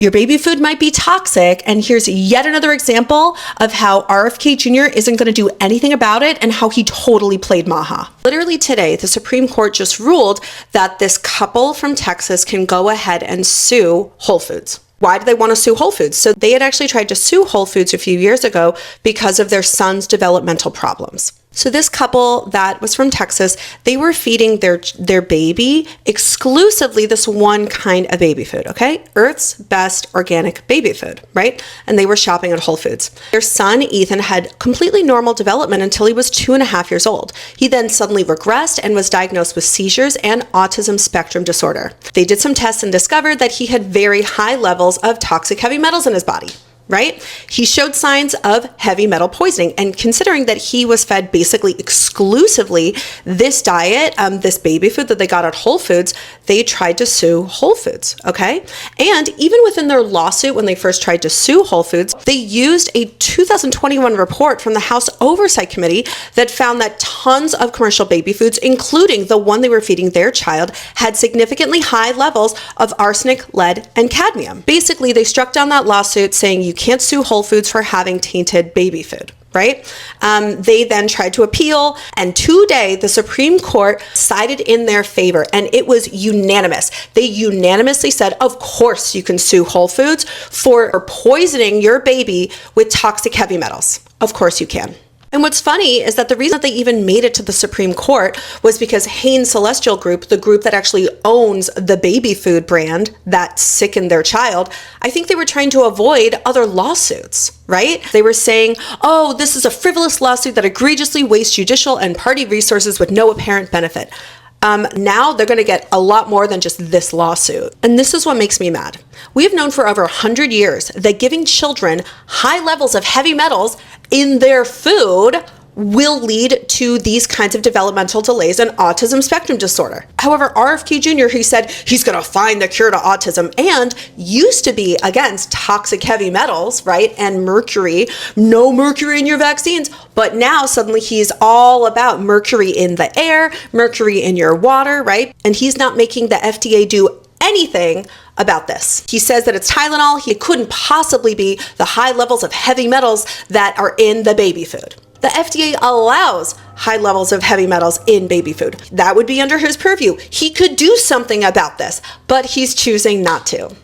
Your baby food might be toxic, and here's yet another example of how RFK Jr. isn't going to do anything about it and how he totally played MAHA. Literally today, the Supreme Court just ruled that this couple from Texas can go ahead and sue Whole Foods. Why do they want to sue Whole Foods? So they had actually tried to sue Whole Foods a few years ago because of their son's developmental problems. So this couple that was from Texas, they were feeding their baby exclusively this one kind of baby food, okay? Earth's Best organic baby food, right? And they were shopping at Whole Foods. Their son, Ethan, had completely normal development until he was 2.5 years old. He then suddenly regressed and was diagnosed with seizures and autism spectrum disorder. They did some tests and discovered that he had very high levels of toxic heavy metals in his body. Right? He showed signs of heavy metal poisoning, and considering that he was fed basically exclusively this diet, this baby food that they got at Whole Foods, they tried to sue Whole Foods, okay? And even within their lawsuit, when they first tried to sue Whole Foods, they used a 2021 report from the House Oversight Committee that found that tons of commercial baby foods, including the one they were feeding their child, had significantly high levels of arsenic, lead, and cadmium. Basically, they struck down that lawsuit saying you can't sue Whole Foods for having tainted baby food, right? They then tried to appeal, and today the Supreme Court sided in their favor, and it was unanimous. They unanimously said, of course you can sue Whole Foods for poisoning your baby with toxic heavy metals. Of course you can. And what's funny is that the reason that they even made it to the Supreme Court was because Hain Celestial Group, the group that actually owns the baby food brand that sickened their child, I think they were trying to avoid other lawsuits, right? They were saying, oh, this is a frivolous lawsuit that egregiously wastes judicial and party resources with no apparent benefit. Now they're going to get a lot more than just this lawsuit. And this is what makes me mad. We have known for over 100 years that giving children high levels of heavy metals in their food will lead to these kinds of developmental delays and autism spectrum disorder. However, RFK Jr., who said he's going to find the cure to autism and used to be against toxic heavy metals, right, and mercury, no mercury in your vaccines, but now suddenly he's all about mercury in the air, mercury in your water, right? And he's not making the FDA do anything about this. He says that it's Tylenol. He couldn't possibly be the high levels of heavy metals that are in the baby food. The FDA allows high levels of heavy metals in baby food. That would be under his purview. He could do something about this, but he's choosing not to.